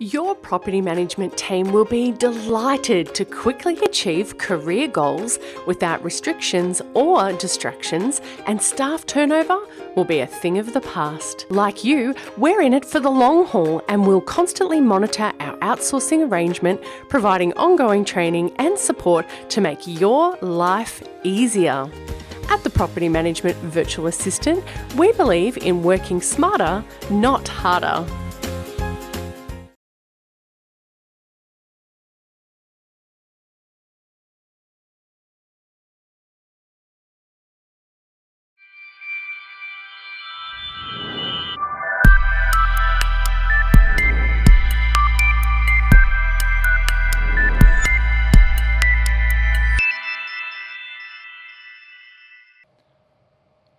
Your property management team will be delighted to quickly achieve career goals without restrictions or distractions, and staff turnover will be a thing of the past. Like you, we're in it for the long haul and will constantly monitor our outsourcing arrangement, providing ongoing training and support to make your life easier. At the Property Management Virtual Assistant, we believe in working smarter, not harder.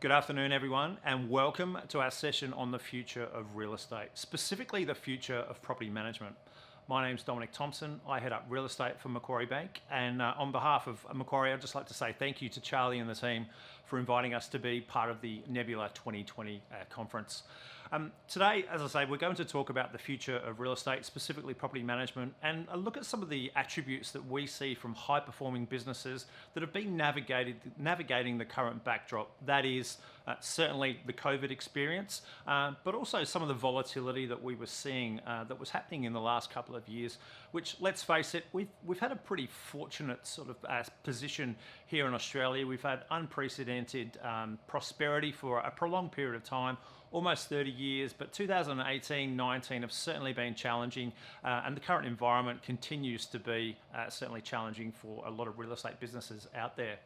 Good afternoon, everyone, and welcome to our session on the future of real estate, specifically the future of property management. My name's Domonic Thompson. I head up real estate for Macquarie Bank, and on behalf of Macquarie, I'd just like to say thank you to Charlie and the team for inviting us to be part of the Nebula 2020 conference. Today, as I say, we're going to talk about the future of real estate, specifically property management, and a look at some of the attributes that we see from high-performing businesses that have been navigating the current backdrop. That is certainly the COVID experience, but also some of the volatility that we were seeing that was happening in the last couple of years, which, let's face it, we've had a pretty fortunate sort of position here in Australia. We've had unprecedented prosperity for a prolonged period of time, almost 30 years, but 2018-19 have certainly been challenging, and the current environment continues to be certainly challenging for a lot of real estate businesses out there.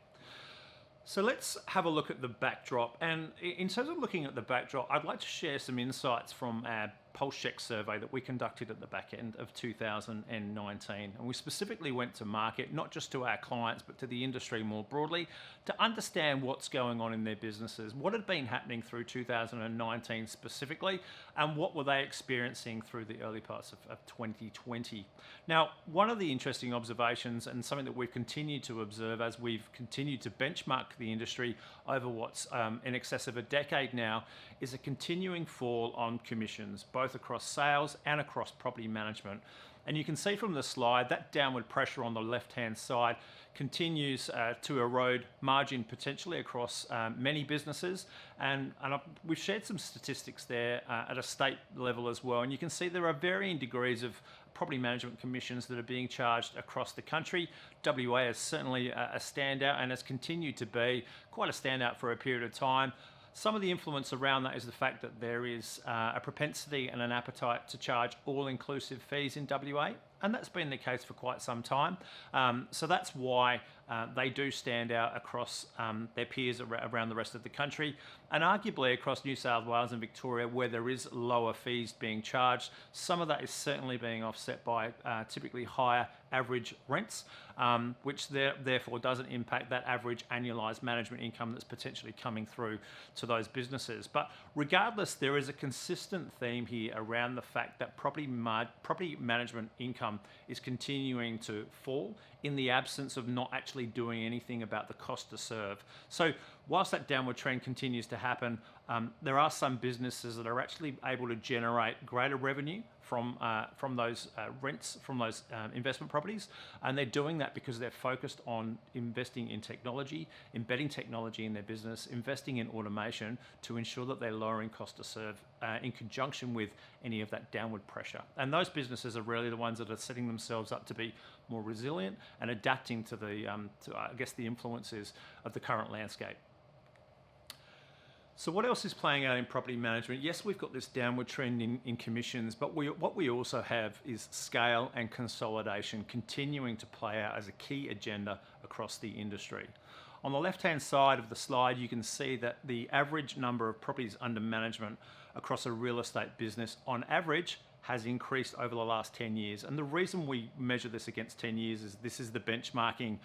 So let's have a look at the backdrop. And in terms of looking at the backdrop, I'd like to share some insights from our pulse check survey that we conducted at the back end of 2019. And we specifically went to market, not just to our clients, but to the industry more broadly, to understand what's going on in their businesses, what had been happening through 2019 specifically, and what were they experiencing through the early parts of 2020. Now, one of the interesting observations, and something that we've continued to observe as we've continued to benchmark the industry over what's in excess of a decade now, is a continuing fall on commissions, both across sales and across property management. And you can see from the slide that downward pressure on the left-hand side continues to erode margin potentially across many businesses. And we've shared some statistics there at a state level as well. And you can see there are varying degrees of property management commissions that are being charged across the country. WA is certainly a standout and has continued to be quite a standout for a period of time. Some of the influence around that is the fact that there is a propensity and an appetite to charge all-inclusive fees in WA, and that's been the case for quite some time. So that's why they do stand out across their peers around the rest of the country, and arguably across New South Wales and Victoria, where there is lower fees being charged. Some of that is certainly being offset by typically higher average rents, which therefore doesn't impact that average annualised management income that's potentially coming through to those businesses. But regardless, there is a consistent theme here around the fact that property management income is continuing to fall in the absence of not actually doing anything about the cost to serve. So whilst that downward trend continues to happen, there are some businesses that are actually able to generate greater revenue from those rents, from those investment properties, and they're doing that because they're focused on investing in technology, embedding technology in their business, investing in automation to ensure that they're lowering cost to serve in conjunction with any of that downward pressure. And those businesses are really the ones that are setting themselves up to be more resilient and adapting to the influences of the current landscape. So what else is playing out in property management? Yes, we've got this downward trend in commissions, but what we also have is scale and consolidation continuing to play out as a key agenda across the industry. On the left-hand side of the slide, you can see that the average number of properties under management across a real estate business, on average, has increased over the last 10 years. And the reason we measure this against 10 years is this is the benchmarking,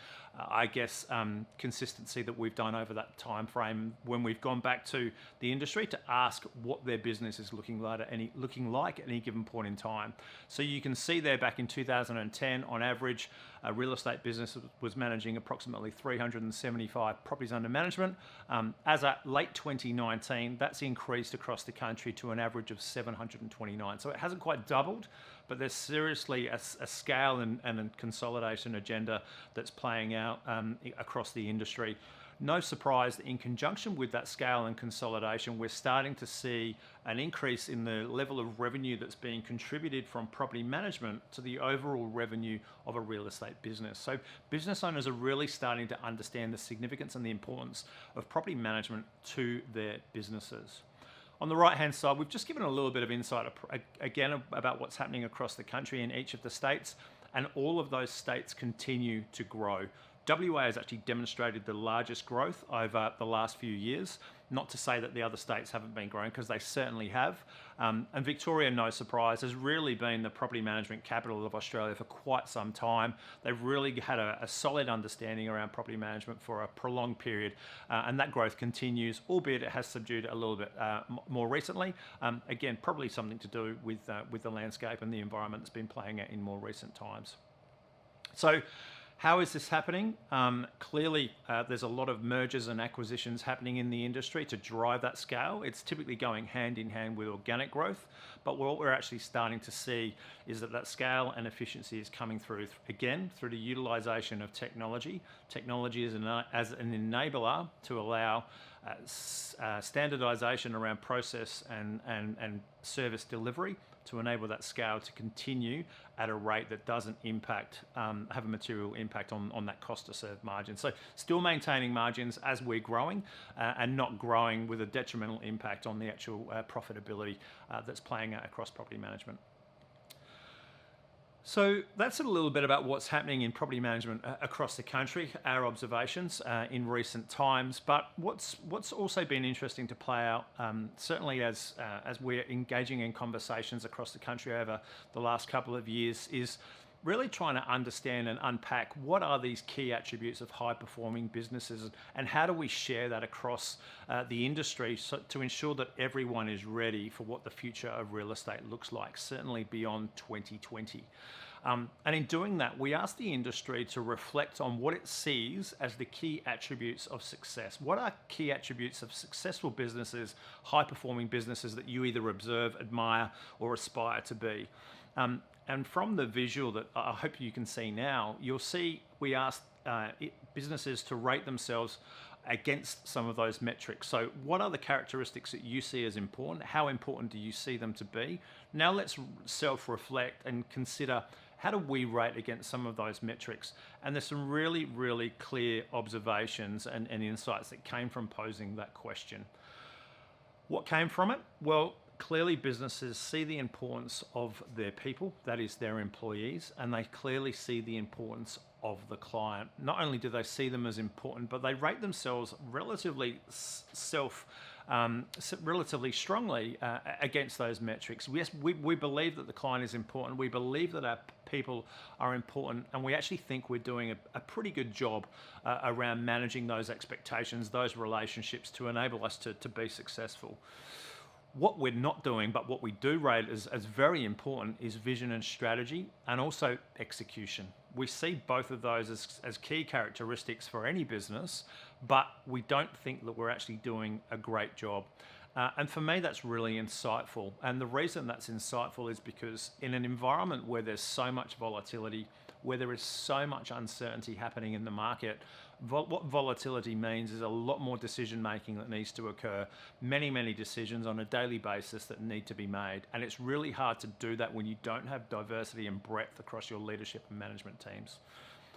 consistency that we've done over that time frame when we've gone back to the industry to ask what their business is looking like at any given point in time. So you can see there back in 2010, on average, a real estate business was managing approximately 375 properties under management. As at late 2019, that's increased across the country to an average of 729. So it hasn't quite doubled, but there's seriously a scale and a consolidation agenda that's playing out across the industry. No surprise that in conjunction with that scale and consolidation, we're starting to see an increase in the level of revenue that's being contributed from property management to the overall revenue of a real estate business. So business owners are really starting to understand the significance and the importance of property management to their businesses. On the right-hand side, we've just given a little bit of insight, again, about what's happening across the country in each of the states, and all of those states continue to grow. WA has actually demonstrated the largest growth over the last few years. Not to say that the other states haven't been growing, because they certainly have. And Victoria, no surprise, has really been the property management capital of Australia for quite some time. They've really had a solid understanding around property management for a prolonged period, and that growth continues, albeit it has subdued a little bit more recently. Again, probably something to do with the landscape and the environment that's been playing out in more recent times. So, how is this happening? Clearly, there's a lot of mergers and acquisitions happening in the industry to drive that scale. It's typically going hand in hand with organic growth, but what we're actually starting to see is that scale and efficiency is coming through, again, through the utilization of technology. Technology is as an enabler to allow standardization around process and service delivery, to enable that scale to continue at a rate that doesn't have a material impact on that cost to serve margin. So still maintaining margins as we're growing, and not growing with a detrimental impact on the actual profitability that's playing out across property management. So that's a little bit about what's happening in property management across the country, our observations in recent times. But what's also been interesting to play out, certainly as we're engaging in conversations across the country over the last couple of years, is really trying to understand and unpack what are these key attributes of high-performing businesses, and how do we share that across the industry to ensure that everyone is ready for what the future of real estate looks like, certainly beyond 2020. And in doing that, we ask the industry to reflect on what it sees as the key attributes of success. What are key attributes of successful businesses, high-performing businesses that you either observe, admire, or aspire to be? And from the visual that I hope you can see now, you'll see we asked businesses to rate themselves against some of those metrics. So what are the characteristics that you see as important? How important do you see them to be? Now let's self-reflect and consider, how do we rate against some of those metrics? And there's some really, really clear observations and insights that came from posing that question. What came from it? Well, clearly businesses see the importance of their people, that is their employees, and they clearly see the importance of the client. Not only do they see them as important, but they rate themselves relatively relatively strongly against those metrics. Yes, we believe that the client is important. We believe that our people are important, and we actually think we're doing a pretty good job around managing those expectations, those relationships, to enable us to be successful. What we're not doing, but what we do rate as very important, is vision and strategy, and also execution. We see both of those as key characteristics for any business, but we don't think that we're actually doing a great job. And for me, that's really insightful. And the reason that's insightful is because in an environment where there's so much volatility, where there is so much uncertainty happening in the market, what volatility means is a lot more decision making that needs to occur, many decisions on a daily basis that need to be made. And it's really hard to do that when you don't have diversity and breadth across your leadership and management teams.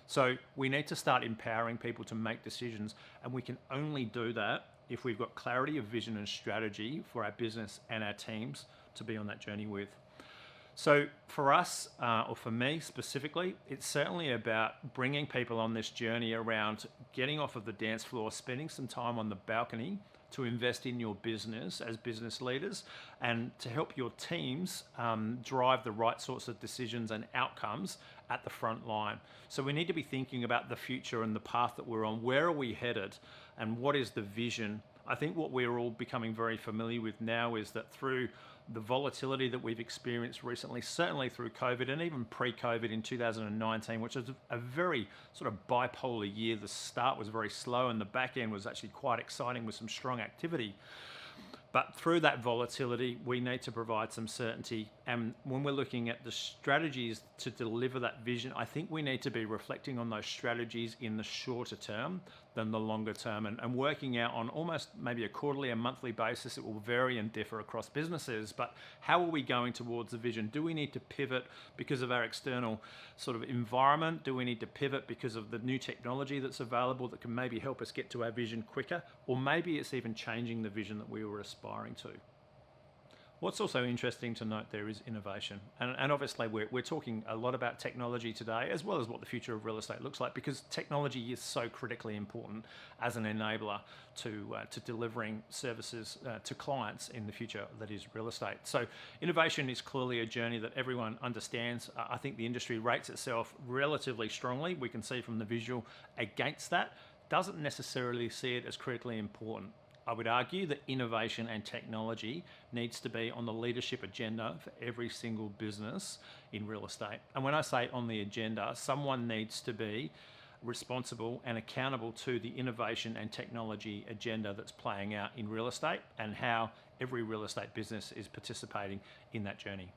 So we need to start empowering people to make decisions, and we can only do that if we've got clarity of vision and strategy for our business and our teams to be on that journey with. So for us, or for me specifically, it's certainly about bringing people on this journey around getting off of the dance floor, spending some time on the balcony to invest in your business as business leaders, and to help your teams drive the right sorts of decisions and outcomes at the front line. So we need to be thinking about the future and the path that we're on. Where are we headed, and what is the vision? I think what we're all becoming very familiar with now is that through the volatility that we've experienced recently, certainly through COVID and even pre-COVID in 2019, which was a very sort of bipolar year. The start was very slow and the back end was actually quite exciting with some strong activity. But through that volatility, we need to provide some certainty. And when we're looking at the strategies to deliver that vision, I think we need to be reflecting on those strategies in the shorter term than the longer term, and working out on almost maybe a quarterly, a monthly basis. It will vary and differ across businesses, but how are we going towards the vision? Do we need to pivot because of our external sort of environment? Do we need to pivot because of the new technology that's available that can maybe help us get to our vision quicker? Or maybe it's even changing the vision that we were aspiring to. What's also interesting to note there is innovation. And obviously we're talking a lot about technology today, as well as what the future of real estate looks like, because technology is so critically important as an enabler to delivering services to clients in the future that is real estate. So innovation is clearly a journey that everyone understands. I think the industry rates itself relatively strongly. We can see from the visual against that. Doesn't necessarily see it as critically important. I would argue that innovation and technology needs to be on the leadership agenda for every single business in real estate. And when I say on the agenda, someone needs to be responsible and accountable to the innovation and technology agenda that's playing out in real estate and how every real estate business is participating in that journey.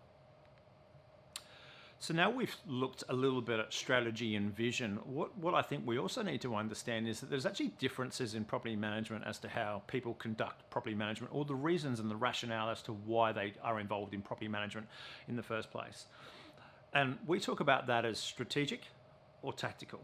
So now we've looked a little bit at strategy and vision. What I think we also need to understand is that there's actually differences in property management as to how people conduct property management, or the reasons and the rationale as to why they are involved in property management in the first place. And we talk about that as strategic or tactical.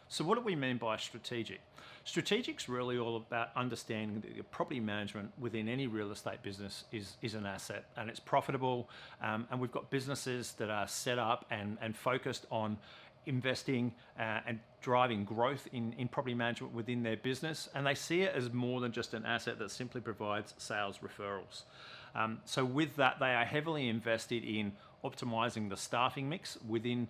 So what do we mean by strategic? Strategic's really all about understanding that property management within any real estate business is an asset, and it's profitable, and we've got businesses that are set up and focused on investing and driving growth in property management within their business, and they see it as more than just an asset that simply provides sales referrals. So with that, they are heavily invested in optimizing the staffing mix within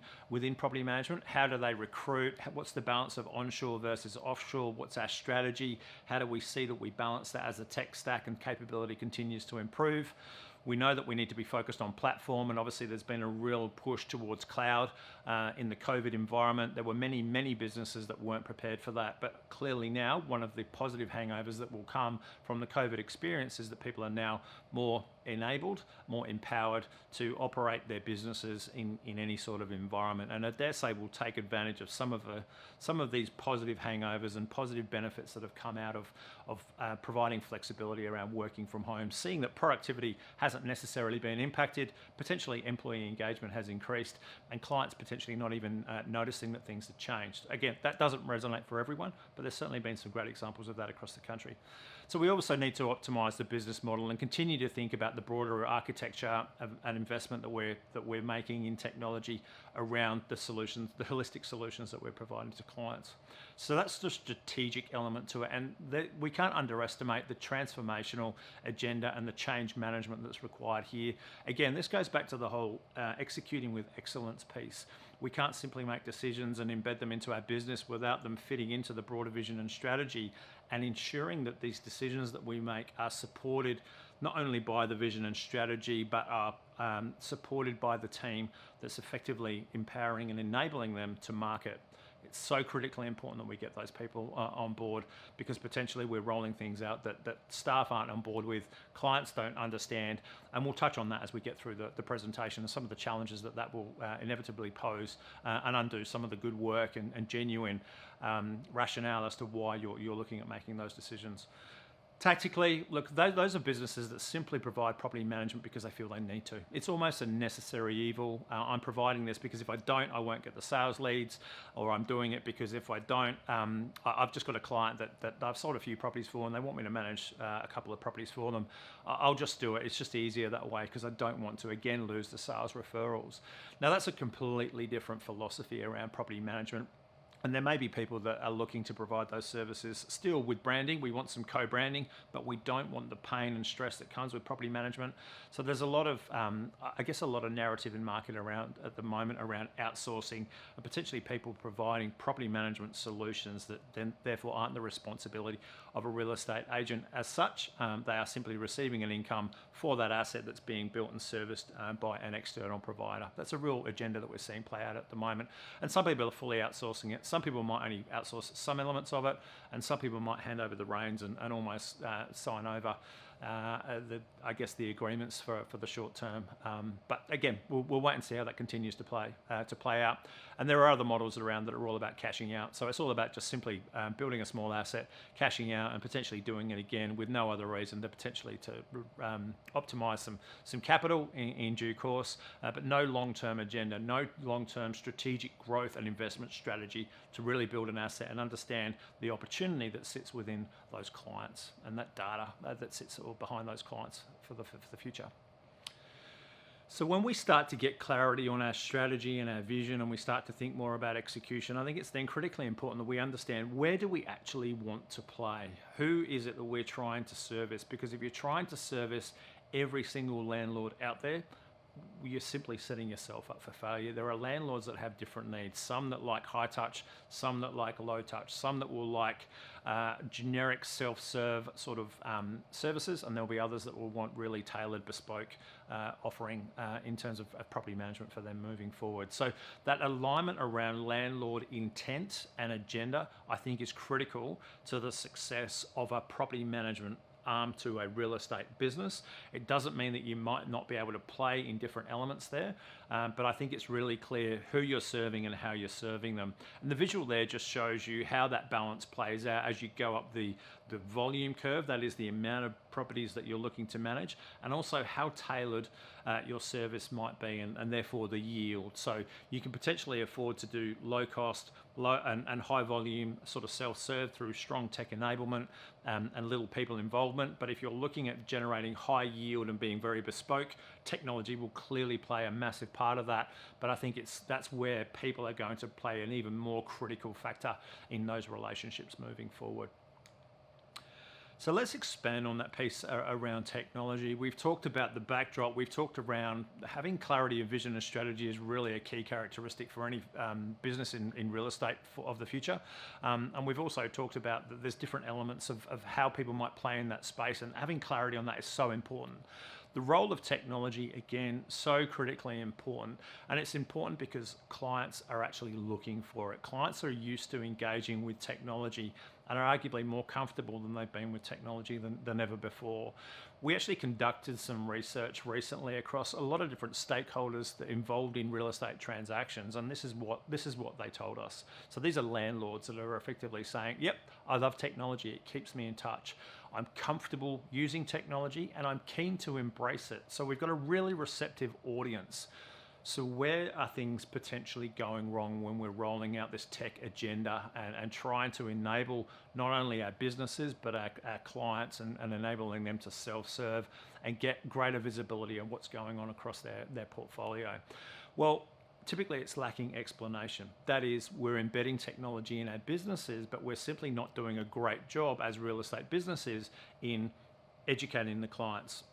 property management. How do they recruit? What's the balance of onshore versus offshore? What's our strategy? How do we see that we balance that as the tech stack and capability continues to improve? We know that we need to be focused on platform, and obviously there's been a real push towards cloud in the COVID environment. There were many businesses that weren't prepared for that, but clearly now one of the positive hangovers that will come from the COVID experience is that people are now more enabled, more empowered to operate their businesses in any sort of environment. And I dare say we'll take advantage of some of these positive hangovers and positive benefits that have come out of providing flexibility around working from home, seeing that productivity hasn't necessarily been impacted, potentially employee engagement has increased, and clients potentially not even noticing that things have changed. Again, that doesn't resonate for everyone, but there's certainly been some great examples of that across the country. So we also need to optimize the business model and continue to think about the broader architecture and investment that we're making in technology around the solutions, the holistic solutions that we're providing to clients. So that's the strategic element to it, and we can't underestimate the transformational agenda and the change management that's required here. Again, this goes back to the whole executing with excellence piece. We can't simply make decisions and embed them into our business without them fitting into the broader vision and strategy, and ensuring that these decisions that we make are supported not only by the vision and strategy, but are supported by the team that's effectively empowering and enabling them to market. It's so critically important that we get those people on board, because potentially we're rolling things out that staff aren't on board with, clients don't understand, and we'll touch on that as we get through the presentation and some of the challenges that will inevitably pose and undo some of the good work and genuine rationale as to why you're looking at making those decisions. Tactically, look, those are businesses that simply provide property management because they feel they need to. It's almost a necessary evil. I'm providing this because if I don't, I won't get the sales leads, or I'm doing it because if I don't, I've just got a client that I've sold a few properties for and they want me to manage a couple of properties for them. I'll just do it. It's just easier that way because I don't want to, again, lose the sales referrals. Now, that's a completely different philosophy around property management. And there may be people that are looking to provide those services still with branding. We want some co-branding, but we don't want the pain and stress that comes with property management. So there's a lot of, I guess, a lot of narrative in market around at the moment around outsourcing and potentially people providing property management solutions that then therefore aren't the responsibility of a real estate agent as such. They are simply receiving an income for that asset that's being built and serviced by an external provider. That's a real agenda that we're seeing play out at the moment. And some people are fully outsourcing it. Some people might only outsource some elements of it, and some people might hand over the reins and almost sign over I guess the agreements for the short term. But again, we'll wait and see how that continues to play out. And there are other models around that are all about cashing out. So it's all about just simply building a small asset, cashing out, and potentially doing it again with no other reason than potentially to optimize some capital in due course, but no long-term agenda, no long-term strategic growth and investment strategy to really build an asset and understand the opportunity that sits within those clients and that data that sits behind those clients for the future. So when we start to get clarity on our strategy and our vision, and we start to think more about execution, I think it's then critically important that we understand, where do we actually want to play? Who is it that we're trying to service? Because if you're trying to service every single landlord out there, you're simply setting yourself up for failure. There are landlords that have different needs, some that like high touch, some that like low touch, some that will like generic self-serve sort of services, and there'll be others that will want really tailored, bespoke offering in terms of property management for them moving forward. So that alignment around landlord intent and agenda, I think, is critical to the success of a property management arm to a real estate business. It doesn't mean that you might not be able to play in different elements there, but I think it's really clear who you're serving and how you're serving them. And the visual there just shows you how that balance plays out as you go up the volume curve, that is the amount of properties that you're looking to manage, and also how tailored your service might be, and therefore the yield. So you can potentially afford to do low cost, low and high volume sort of self-serve through strong tech enablement and little people involvement. But if you're looking at generating high yield and being very bespoke, technology will clearly play a massive part of that. But I think that's where people are going to play an even more critical factor in those relationships moving forward. So let's expand on that piece around technology. We've talked about the backdrop. We've talked around having clarity of vision and strategy is really a key characteristic for any business in real estate of the future. And we've also talked about that there's different elements of how people might play in that space, and having clarity on that is so important. The role of technology, again, so critically important. And it's important because clients are actually looking for it. Clients are used to engaging with technology and are arguably more comfortable than they've been with technology than ever before. We actually conducted some research recently across a lot of different stakeholders that involved in real estate transactions, and this is what they told us. So these are landlords that are effectively saying, yep, I love technology, it keeps me in touch. I'm comfortable using technology and I'm keen to embrace it. So we've got a really receptive audience. So where are things potentially going wrong when we're rolling out this tech agenda and trying to enable not only our businesses, but our clients and enabling them to self-serve and get greater visibility of what's going on across their portfolio? Well, typically it's lacking explanation. That is, we're embedding technology in our businesses, but we're simply not doing a great job as real estate businesses in educating the clients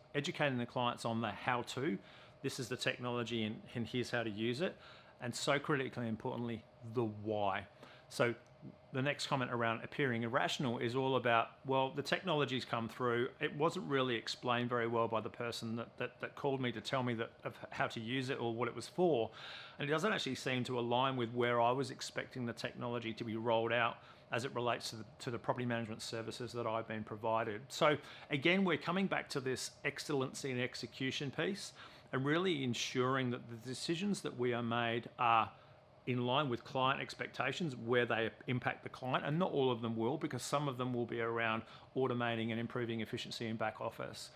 on the how-to. This is the technology and here's how to use it. And so critically importantly, the why. So the next comment around appearing irrational is all about, well, the technology's come through. It wasn't really explained very well by the person that called me to tell me of how to use it or what it was for. And it doesn't actually seem to align with where I was expecting the technology to be rolled out as it relates to the property management services that I've been provided. So again, we're coming back to this excellency and execution piece, and really ensuring that the decisions that we are made are in line with client expectations where they impact the client, and not all of them will, because some of them will be around automating and improving efficiency in back office.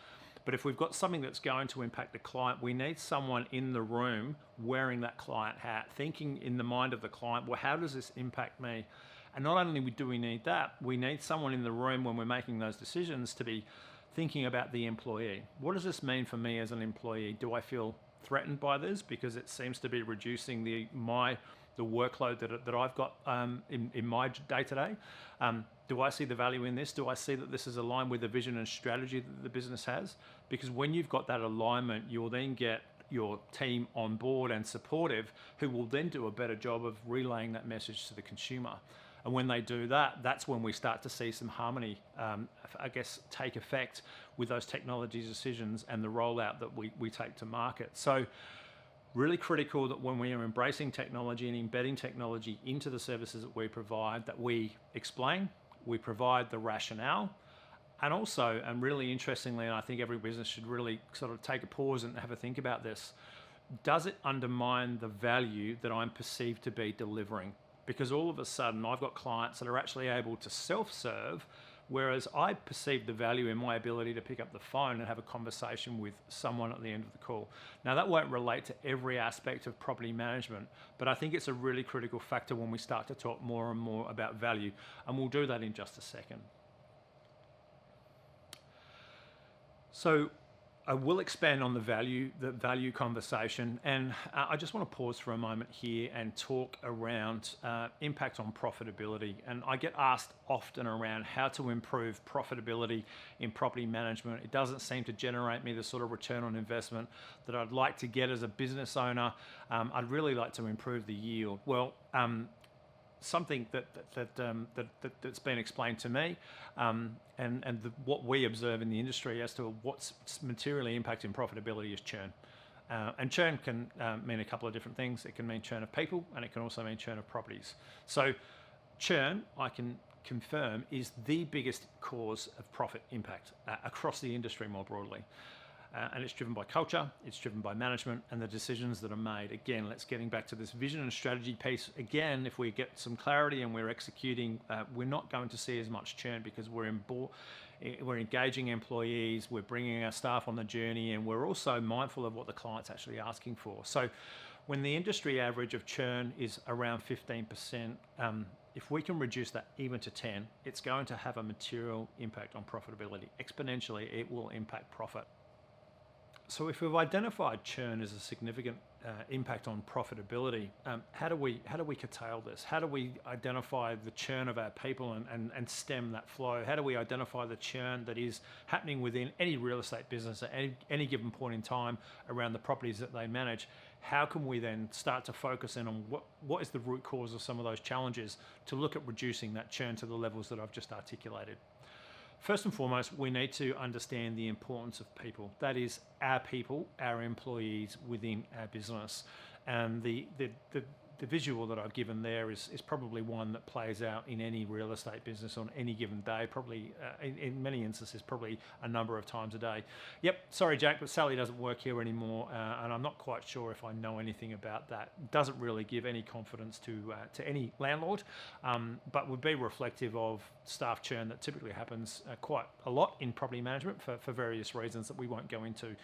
But if we've got something that's going to impact the client, we need someone in the room wearing that client hat, thinking in the mind of the client, well, how does this impact me? And not only do we need that, we need someone in the room when we're making those decisions to be thinking about the employee. What does this mean for me as an employee? Do I feel threatened by this because it seems to be reducing the workload that I've got in my day-to-day? Do I see the value in this? Do I see that this is aligned with the vision and strategy that the business has? Because when you've got that alignment, you'll then get your team on board and supportive, who will then do a better job of relaying that message to the consumer. And when they do that, that's when we start to see some harmony, I guess, take effect with those technology decisions and the rollout that we take to market. So really critical that when we are embracing technology and embedding technology into the services that we provide, that we explain, we provide the rationale, And also, and really interestingly, and I think every business should really sort of take a pause and have a think about this, does it undermine the value that I'm perceived to be delivering? Because all of a sudden I've got clients that are actually able to self-serve, whereas I perceive the value in my ability to pick up the phone and have a conversation with someone at the end of the call. Now, that won't relate to every aspect of property management, but I think it's a really critical factor when we start to talk more and more about value, and we'll do that in just a second. So I will expand on the value conversation, and I just want to pause for a moment here and talk around impact on profitability. And I get asked often around how to improve profitability in property management. It doesn't seem to generate me the sort of return on investment that I'd like to get as a business owner. I'd really like to improve the yield. Well, something that's been explained to me, what we observe in the industry as to what's materially impacting profitability is churn. And churn can mean a couple of different things. It can mean churn of people, and it can also mean churn of properties. So churn, I can confirm, is the biggest cause of profit impact across the industry more broadly. And it's driven by culture, it's driven by management, and the decisions that are made. Again, let's getting back to this vision and strategy piece. Again, if we get some clarity and we're executing, we're not going to see as much churn because we're engaging employees, we're bringing our staff on the journey, and we're also mindful of what the client's actually asking for. So when the industry average of churn is around 15%, if we can reduce that even to 10, it's going to have a material impact on profitability. Exponentially, it will impact profit. So if we've identified churn as a significant impact on profitability, how do we curtail this? How do we identify the churn of our people and stem that flow? How do we identify the churn that is happening within any real estate business at any given point in time around the properties that they manage? How can we then start to focus in on what is the root cause of some of those challenges to look at reducing that churn to the levels that I've just articulated? First and foremost, we need to understand the importance of people. That is our people, our employees within our business. And the visual that I've given there is probably one that plays out in any real estate business on any given day, probably in many instances, probably a number of times a day. Yep, sorry, Jack, but Sally doesn't work here anymore, and I'm not quite sure if I know anything about that. It doesn't really give any confidence to any landlord, but would be reflective of staff churn that typically happens quite a lot in property management for various reasons that we won't go into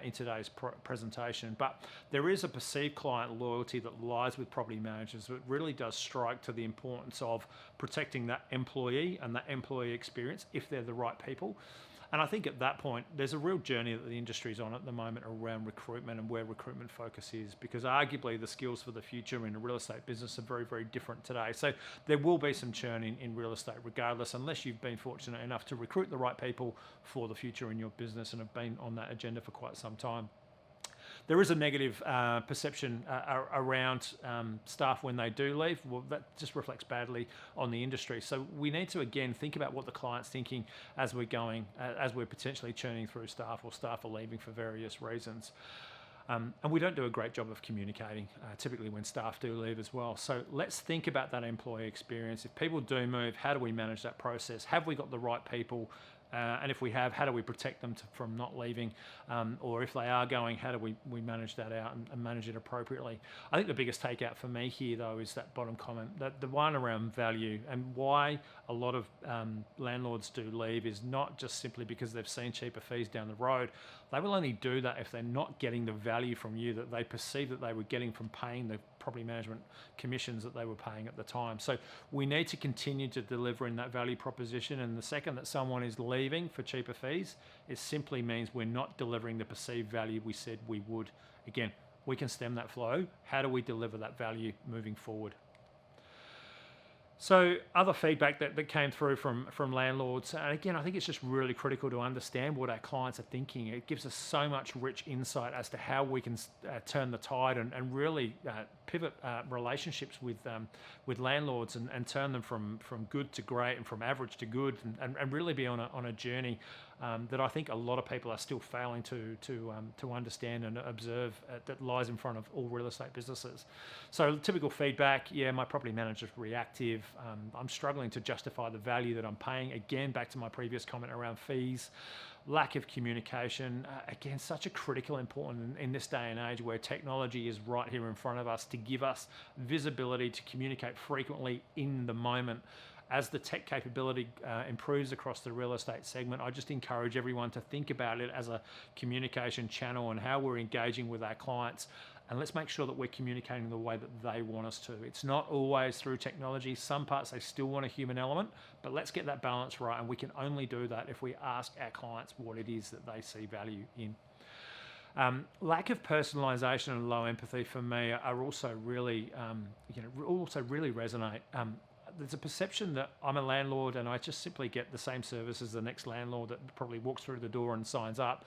in today's presentation. But there is a perceived client loyalty that lies with property managers. It really does strike to the importance of protecting that employee and that employee experience if they're the right people. And I think at that point, there's a real journey that the industry's on at the moment around recruitment and where recruitment focus is, because arguably the skills for the future in a real estate business are very, very different today. So there will be some churn in real estate regardless, unless you've been fortunate enough to recruit the right people for the future in your business and have been on that agenda for quite some time. There is a negative perception around staff when they do leave. Well, that just reflects badly on the industry. So we need to, again, think about what the client's thinking as we're going, as we're potentially churning through staff or staff are leaving for various reasons. And we don't do a great job of communicating, typically when staff do leave as well. So let's think about that employee experience. If people do move, how do we manage that process? Have we got the right people? And if we have, how do we protect them from not leaving? Or if they are going, how do we manage that out and manage it appropriately? I think the biggest takeout for me here, though, is that bottom comment, that the one around value, and why a lot of landlords do leave is not just simply because they've seen cheaper fees down the road. They will only do that if they're not getting the value from you that they perceive that they were getting from paying the property management commissions that they were paying at the time. So we need to continue to deliver in that value proposition. And the second that someone is leaving for cheaper fees, it simply means we're not delivering the perceived value we said we would. Again, we can stem that flow. How do we deliver that value moving forward? So other feedback that came through from landlords, and again, I think it's just really critical to understand what our clients are thinking. It gives us so much rich insight as to how we can turn the tide and really pivot relationships with landlords and turn them from good to great and from average to good and really be on a journey that I think a lot of people are still failing to understand and observe that lies in front of all real estate businesses. So typical feedback, yeah, my property manager's reactive. I'm struggling to justify the value that I'm paying. Again, back to my previous comment around fees. Lack of communication, again, such a critical important in this day and age where technology is right here in front of us to give us visibility to communicate frequently in the moment. As the tech capability improves across the real estate segment, I just encourage everyone to think about it as a communication channel and how we're engaging with our clients. And let's make sure that we're communicating the way that they want us to. It's not always through technology. Some parts they still want a human element, but let's get that balance right. And we can only do that if we ask our clients what it is that they see value in. Lack of personalization and low empathy for me are also really, really resonate. There's a perception that I'm a landlord and I just simply get the same service as the next landlord that probably walks through the door and signs up.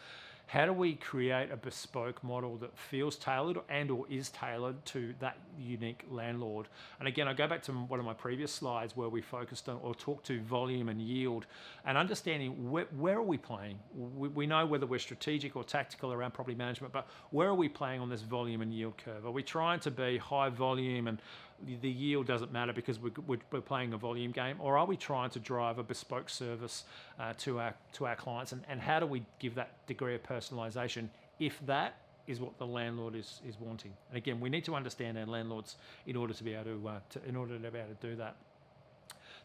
How do we create a bespoke model that feels tailored and or is tailored to that unique landlord? And again, I go back to one of my previous slides where we focused on or talked to volume and yield and understanding where are we playing? We know whether we're strategic or tactical around property management, but where are we playing on this volume and yield curve? Are we trying to be high volume and the yield doesn't matter because we're playing a volume game, or are we trying to drive a bespoke service to our clients? And how do we give that degree of personalisation if that is what the landlord is wanting? And again, we need to understand our landlords in order to be able to do that.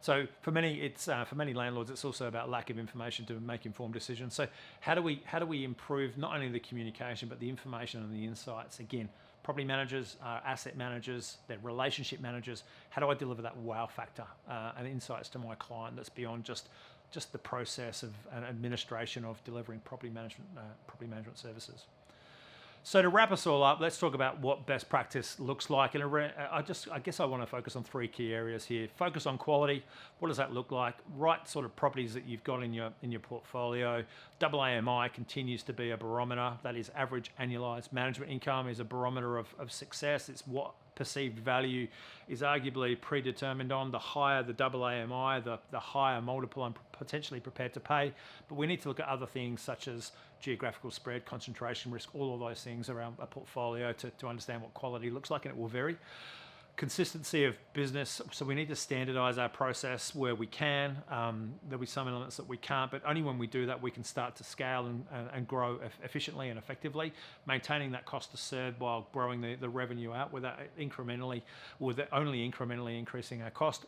So for many landlords, it's also about lack of information to make informed decisions. So how do we improve not only the communication but the information and the insights? Again, property managers, asset managers, their relationship managers. How do I deliver that wow factor and insights to my client that's beyond just the process of an administration of delivering property management services? So to wrap us all up, let's talk about what best practice looks like. And I guess I want to focus on three key areas here. Focus on quality. What does that look like? Right sort of properties that you've got in your portfolio. AAMI continues to be a barometer. That is average annualized management income is a barometer of success. It's what perceived value is arguably predetermined on. The higher the AAMI, the higher multiple I'm potentially prepared to pay. But we need to look at other things such as geographical spread, concentration risk, all of those things around a portfolio to understand what quality looks like, and it will vary. Consistency of business, so we need to standardize our process where we can. There'll be some elements that we can't, but only when we do that we can start to scale and grow efficiently and effectively, maintaining that cost to serve while growing the revenue out with only incrementally increasing our cost.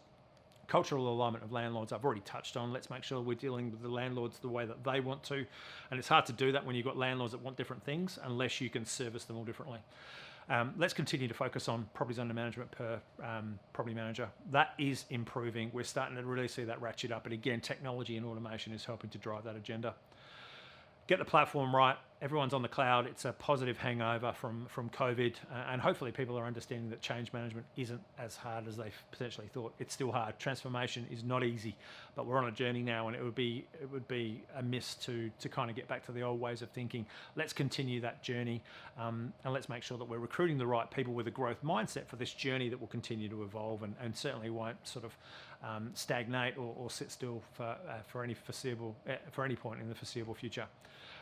Cultural alignment of landlords, I've already touched on. Let's make sure we're dealing with the landlords the way that they want to. And it's hard to do that when you've got landlords that want different things unless you can service them all differently. Let's continue to focus on properties under management per property manager. That is improving. We're starting to really see that ratchet up. But again, technology and automation is helping to drive that agenda. Get the platform right. Everyone's on the cloud. It's a positive hangover from COVID, and hopefully people are understanding that change management isn't as hard as they potentially thought. It's still hard. Transformation is not easy, but we're on a journey now, and it would be amiss to kind of get back to the old ways of thinking. Let's continue that journey, and let's make sure that we're recruiting the right people with a growth mindset for this journey that will continue to evolve and certainly won't sort of stagnate or sit still for any point in the foreseeable future.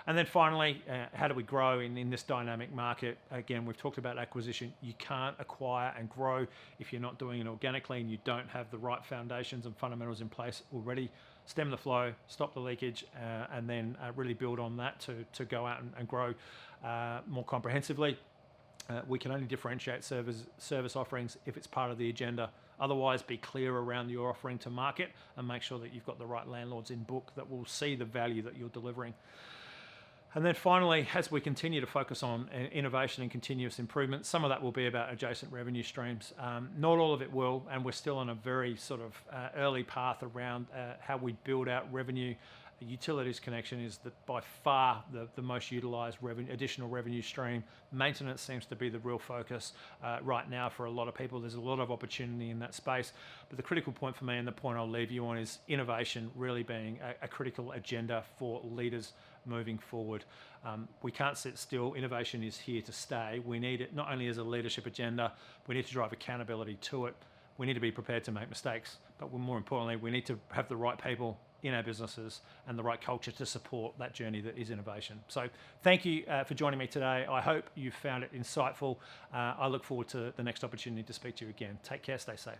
And then finally, how do we grow in this dynamic market? Again, we've talked about acquisition. You can't acquire and grow if you're not doing it organically and you don't have the right foundations and fundamentals in place already. Stem the flow, stop the leakage, and then really build on that to go out and grow more comprehensively. We can only differentiate service offerings if it's part of the agenda. Otherwise, be clear around your offering to market and make sure that you've got the right landlords in book that will see the value that you're delivering. And then finally, as we continue to focus on innovation and continuous improvement, some of that will be about adjacent revenue streams. Not all of it will, and we're still on a very sort of early path around how we build out revenue. The utilities connection is by far the most utilised additional revenue stream. Maintenance seems to be the real focus right now for a lot of people. There's a lot of opportunity in that space. But the critical point for me and the point I'll leave you on is innovation really being a critical agenda for leaders moving forward. We can't sit still. Innovation is here to stay. We need it not only as a leadership agenda, we need to drive accountability to it. We need to be prepared to make mistakes, but more importantly, we need to have the right people in our businesses and the right culture to support that journey that is innovation. So thank you for joining me today. I hope you found it insightful. I look forward to the next opportunity to speak to you again. Take care, stay safe.